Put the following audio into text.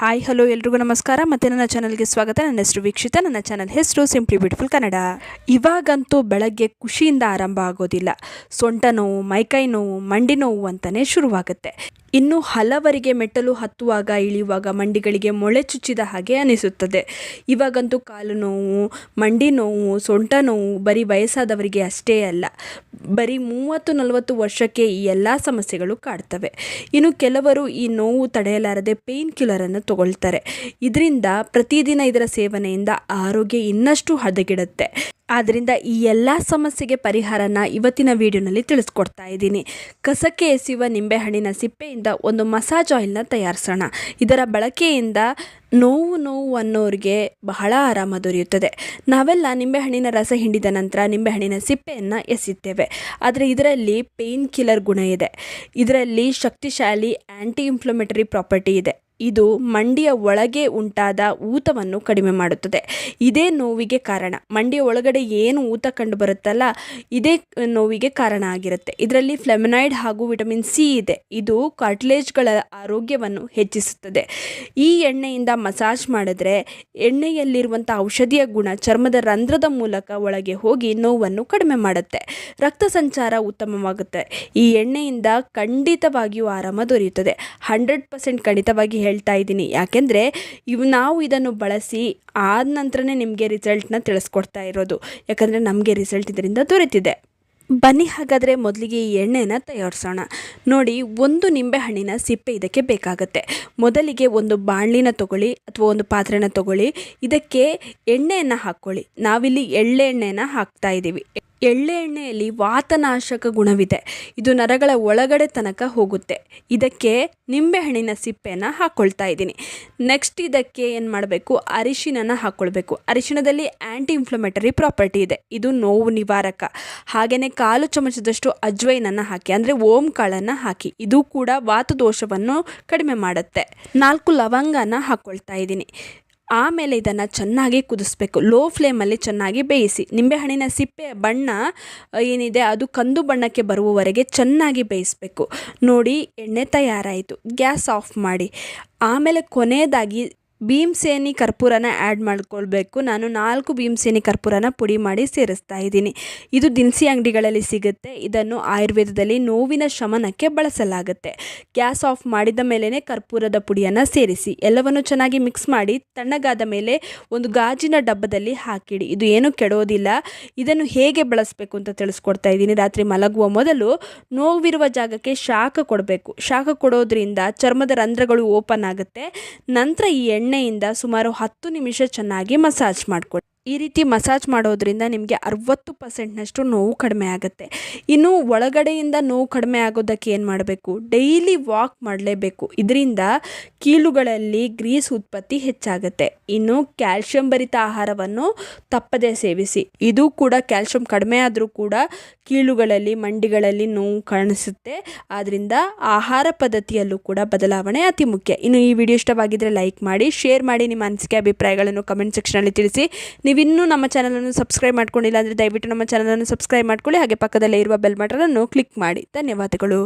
Hi hello ಎಲ್ರಿಗೂ ನಮಸ್ಕಾರ ಮತ್ತು ನನ್ನ ಚಾನಲ್ಗೆ ಸ್ವಾಗತ. ನನ್ನ ಹೆಸರು ವೀಕ್ಷಿತ. ನನ್ನ ಚಾನಲ್ ಹೆಸರು ಸಿಂಪ್ಲಿ ಬ್ಯೂಟಿಫುಲ್ ಕನ್ನಡ. ಇವಾಗಂತೂ ಬೆಳಗ್ಗೆ ಖುಷಿಯಿಂದ ಆರಂಭ ಆಗೋದಿಲ್ಲ. ಸೊಂಟ ನೋವು, ಮೈಕೈ ನೋವು, ಮಂಡಿ ನೋವು ಅಂತಲೇ ಶುರುವಾಗುತ್ತೆ. ಇನ್ನು ಹಲವರಿಗೆ ಮೆಟ್ಟಲು ಹತ್ತುವಾಗ ಇಳಿಯುವಾಗ ಮಂಡಿಗಳಿಗೆ ಮೊಳೆ ಚುಚ್ಚಿದ ಹಾಗೆ ಅನಿಸುತ್ತದೆ. ಇವಾಗಂತೂ ಕಾಲು ನೋವು, ಮಂಡಿ ನೋವು, ಸೊಂಟ ನೋವು ಬರೀ ವಯಸ್ಸಾದವರಿಗೆ ಅಷ್ಟೇ ಅಲ್ಲ, ಬರೀ 30-40 ವರ್ಷಕ್ಕೆ ಈ ಎಲ್ಲ ಸಮಸ್ಯೆಗಳು ಕಾಡ್ತವೆ. ಇನ್ನು ಕೆಲವರು ಈ ನೋವು ತಡೆಯಲಾರದೆ ಪೇಯ್ನ್ ಕಿಲ್ಲರನ್ನು ತಗೊಳ್ತಾರೆ. ಇದರಿಂದ ಪ್ರತಿದಿನ ಇದರ ಸೇವನೆಯಿಂದ ಆರೋಗ್ಯ ಇನ್ನಷ್ಟು ಹದಗೆಡುತ್ತೆ. ಆದ್ದರಿಂದ ಈ ಎಲ್ಲ ಸಮಸ್ಯೆಗೆ ಪರಿಹಾರನ ಇವತ್ತಿನ ವಿಡಿಯೋನಲ್ಲಿ ತಿಳಿಸ್ಕೊಡ್ತಾ ಇದ್ದೀನಿ. ಕಸಕ್ಕೆ ಎಸೆಯುವ ನಿಂಬೆಹಣ್ಣಿನ ಸಿಪ್ಪೆಯಿಂದ ಒಂದು ಮಸಾಜ್ ಆಯಿಲ್ನ ತಯಾರಿಸೋಣ. ಇದರ ಬಳಕೆಯಿಂದ ನೋವು ಅನ್ನೋರಿಗೆ ಬಹಳ ಆರಾಮ ದೊರೆಯುತ್ತದೆ. ನಾವೆಲ್ಲ ನಿಂಬೆಹಣ್ಣಿನ ರಸ ಹಿಂಡಿದ ನಂತರ ನಿಂಬೆಹಣ್ಣಿನ ಸಿಪ್ಪೆಯನ್ನು ಎಸೆಯುತ್ತೇವೆ. ಆದರೆ ಇದರಲ್ಲಿ ಪೇಯ್ನ್ ಕಿಲ್ಲರ್ ಗುಣ ಇದೆ. ಇದರಲ್ಲಿ ಶಕ್ತಿಶಾಲಿ ಆ್ಯಂಟಿ ಇನ್ಫ್ಲಮೇಟರಿ ಪ್ರಾಪರ್ಟಿ ಇದೆ. ಇದು ಮಂಡಿಯ ಒಳಗೆ ಉಂಟಾದ ಊತವನ್ನು ಕಡಿಮೆ ಮಾಡುತ್ತದೆ. ಇದೇ ನೋವಿಗೆ ಕಾರಣ. ಮಂಡಿಯ ಒಳಗಡೆ ಏನು ಊತ ಕಂಡು ಬರುತ್ತಲ್ಲ, ಇದೇ ನೋವಿಗೆ ಕಾರಣ ಆಗಿರುತ್ತೆ. ಇದರಲ್ಲಿ ಫ್ಲೆಮನಾಯ್ಡ್ ಹಾಗೂ ವಿಟಮಿನ್ ಸಿ ಇದೆ. ಇದು ಕಾರ್ಟಿಲೇಜ್ಗಳ ಆರೋಗ್ಯವನ್ನು ಹೆಚ್ಚಿಸುತ್ತದೆ. ಈ ಎಣ್ಣೆಯಿಂದ ಮಸಾಜ್ ಮಾಡಿದ್ರೆ ಎಣ್ಣೆಯಲ್ಲಿರುವಂಥ ಔಷಧಿಯ ಗುಣ ಚರ್ಮದ ರಂಧ್ರದ ಮೂಲಕ ಒಳಗೆ ಹೋಗಿ ನೋವನ್ನು ಕಡಿಮೆ ಮಾಡುತ್ತೆ. ರಕ್ತ ಸಂಚಾರ ಉತ್ತಮವಾಗುತ್ತೆ. ಈ ಎಣ್ಣೆಯಿಂದ ಖಂಡಿತವಾಗಿಯೂ ಆರಾಮ ದೊರೆಯುತ್ತದೆ. 100% ಖಂಡಿತವಾಗಿ ಹೇಳ್ತಾ ಇದ್ದೀನಿ. ಯಾಕೆಂದರೆ ನಾವು ಇದನ್ನು ಬಳಸಿ ಆದ ನಂತರನೇ ನಿಮಗೆ ರಿಸಲ್ಟ್ನ ತಿಳಿಸ್ಕೊಡ್ತಾ ಇರೋದು. ಯಾಕಂದರೆ ನಮಗೆ ರಿಸಲ್ಟ್ ಇದರಿಂದ ದೊರೆತಿದೆ. ಬನ್ನಿ ಹಾಗಾದರೆ ಮೊದಲಿಗೆ ಈ ಎಣ್ಣೆನ ತಯಾರಿಸೋಣ. ನೋಡಿ, ಒಂದು ನಿಂಬೆಹಣ್ಣಿನ ಸಿಪ್ಪೆ ಇದಕ್ಕೆ ಬೇಕಾಗುತ್ತೆ. ಮೊದಲಿಗೆ ಒಂದು ಬಾಣಲಿನ ತಗೊಳ್ಳಿ ಅಥವಾ ಒಂದು ಪಾತ್ರೆನ ತಗೊಳ್ಳಿ. ಇದಕ್ಕೆ ಎಣ್ಣೆಯನ್ನು ಹಾಕ್ಕೊಳ್ಳಿ. ನಾವಿಲ್ಲಿ ಎಳ್ಳೆಣ್ಣೆನ ಹಾಕ್ತಾ ಇದ್ದೀವಿ. ಎಳ್ಳೆ ಎಣ್ಣೆಯಲ್ಲಿ ವಾತನಾಶಕ ಗುಣವಿದೆ. ಇದು ನರಗಳ ಒಳಗಡೆ ತನಕ ಹೋಗುತ್ತೆ. ಇದಕ್ಕೆ ನಿಂಬೆಹಣ್ಣಿನ ಸಿಪ್ಪೆಯನ್ನು ಹಾಕ್ಕೊಳ್ತಾ ಇದ್ದೀನಿ. ನೆಕ್ಸ್ಟ್ ಇದಕ್ಕೆ ಏನು ಮಾಡಬೇಕು, ಅರಿಶಿನ ಹಾಕ್ಕೊಳ್ಬೇಕು. ಅರಿಶಿಣದಲ್ಲಿ ಆ್ಯಂಟಿ ಇನ್ಫ್ಲಮೇಟರಿ ಪ್ರಾಪರ್ಟಿ ಇದೆ. ಇದು ನೋವು ನಿವಾರಕ. ಹಾಗೆಯೇ 1/4 ಚಮಚದಷ್ಟು ಅಜ್ವೈನನ್ನು ಹಾಕಿ, ಅಂದರೆ ಓಂ ಕಾಳನ್ನು ಹಾಕಿ. ಇದು ಕೂಡ ವಾತದೋಷವನ್ನು ಕಡಿಮೆ ಮಾಡುತ್ತೆ. 4 ಲವಂಗನ ಹಾಕ್ಕೊಳ್ತಾ ಇದ್ದೀನಿ. ಆಮೇಲೆ ಇದನ್ನು ಚೆನ್ನಾಗಿ ಕುದಿಸ್ಬೇಕು. ಲೋ ಫ್ಲೇಮಲ್ಲಿ ಚೆನ್ನಾಗಿ ಬೇಯಿಸಿ. ನಿಂಬೆಹಣ್ಣಿನ ಸಿಪ್ಪೆಯ ಬಣ್ಣ ಏನಿದೆ ಅದು ಕಂದು ಬಣ್ಣಕ್ಕೆ ಬರುವವರೆಗೆ ಚೆನ್ನಾಗಿ ಬೇಯಿಸಬೇಕು. ನೋಡಿ, ಎಣ್ಣೆ ತಯಾರಾಯಿತು. ಗ್ಯಾಸ್ ಆಫ್ ಮಾಡಿ. ಆಮೇಲೆ ಕೊನೆಯದಾಗಿ ಭೀಮಸೇನಿ ಕರ್ಪೂರನ ಆ್ಯಡ್ ಮಾಡ್ಕೊಳ್ಬೇಕು. ನಾನು 4 ಭೀಮಸೇನಿ ಕರ್ಪೂರನ ಪುಡಿ ಮಾಡಿ ಸೇರಿಸ್ತಾ ಇದ್ದೀನಿ. ಇದು ದಿನಸಿ ಅಂಗಡಿಗಳಲ್ಲಿ ಸಿಗುತ್ತೆ. ಇದನ್ನು ಆಯುರ್ವೇದದಲ್ಲಿ ನೋವಿನ ಶಮನಕ್ಕೆ ಬಳಸಲಾಗುತ್ತೆ. ಗ್ಯಾಸ್ ಆಫ್ ಮಾಡಿದ ಮೇಲೇ ಕರ್ಪೂರದ ಪುಡಿಯನ್ನು ಸೇರಿಸಿ ಎಲ್ಲವನ್ನು ಚೆನ್ನಾಗಿ ಮಿಕ್ಸ್ ಮಾಡಿ ತಣ್ಣಗಾದ ಮೇಲೆ ಒಂದು ಗಾಜಿನ ಡಬ್ಬದಲ್ಲಿ ಹಾಕಿಡಿ. ಇದು ಏನೂ ಕೆಡೋದಿಲ್ಲ. ಇದನ್ನು ಹೇಗೆ ಬಳಸಬೇಕು ಅಂತ ತಿಳಿಸ್ಕೊಡ್ತಾ ಇದ್ದೀನಿ. ರಾತ್ರಿ ಮಲಗುವ ಮೊದಲು ನೋವಿರುವ ಜಾಗಕ್ಕೆ ಶಾಖ ಕೊಡಬೇಕು. ಶಾಖ ಕೊಡೋದ್ರಿಂದ ಚರ್ಮದ ರಂಧ್ರಗಳು ಓಪನ್ ಆಗುತ್ತೆ. ನಂತರ ಈ ಎಣ್ಣೆಯಿಂದ ಸುಮಾರು 10 ನಿಮಿಷ ಚೆನ್ನಾಗಿ ಮಸಾಜ್ ಮಾಡಿಕೊಡಿ. ಈ ರೀತಿ ಮಸಾಜ್ ಮಾಡೋದ್ರಿಂದ ನಿಮಗೆ 60%ನಷ್ಟು ನೋವು ಕಡಿಮೆ ಆಗುತ್ತೆ. ಇನ್ನು ಒಳಗಡೆಯಿಂದ ನೋವು ಕಡಿಮೆ ಆಗೋದಕ್ಕೆ ಏನು ಮಾಡಬೇಕು, ಡೈಲಿ ವಾಕ್ ಮಾಡಲೇಬೇಕು. ಇದರಿಂದ ಕೀಲುಗಳಲ್ಲಿ ಗ್ರೀಸ್ ಉತ್ಪತ್ತಿ ಹೆಚ್ಚಾಗುತ್ತೆ. ಇನ್ನು ಕ್ಯಾಲ್ಶಿಯಂ ಭರಿತ ಆಹಾರವನ್ನು ತಪ್ಪದೇ ಸೇವಿಸಿ. ಇದು ಕೂಡ ಕ್ಯಾಲ್ಶಿಯಂ ಕಡಿಮೆ ಆದರೂ ಕೂಡ ಕೀಲುಗಳಲ್ಲಿ, ಮಂಡಿಗಳಲ್ಲಿ ನೋವು ಕಾಣಿಸುತ್ತೆ. ಆದ್ದರಿಂದ ಆಹಾರ ಪದ್ಧತಿಯಲ್ಲೂ ಕೂಡ ಬದಲಾವಣೆ ಅತಿ ಮುಖ್ಯ. ಇನ್ನು ಈ ವಿಡಿಯೋ ಇಷ್ಟವಾಗಿದ್ದರೆ ಲೈಕ್ ಮಾಡಿ, ಶೇರ್ ಮಾಡಿ. ನಿಮ್ಮ ಅನಿಸಿಕೆ ಅಭಿಪ್ರಾಯಗಳನ್ನು ಕಮೆಂಟ್ ಸೆಕ್ಷನಲ್ಲಿ ತಿಳಿಸಿ. ನೀವಿನ್ನೂ ನಮ್ಮ ಚಾನಲನ್ನು ಸಬ್ಸ್ಕ್ರೈಬ್ ಮಾಡ್ಕೊಂಡಿಲ್ಲ ಅಂದರೆ ದಯವಿಟ್ಟು ನಮ್ಮ ಚಾನಲನ್ನು ಸಬ್ಸ್ಕ್ರೈಬ್ ಮಾಡ್ಕೊಳ್ಳಿ. ಹಾಗೆ ಪಕ್ಕದಲ್ಲೇ ಇರುವ ಬೆಲ್ ಬಟನನ್ನು ಕ್ಲಿಕ್ ಮಾಡಿ. ಧನ್ಯವಾದಗಳು.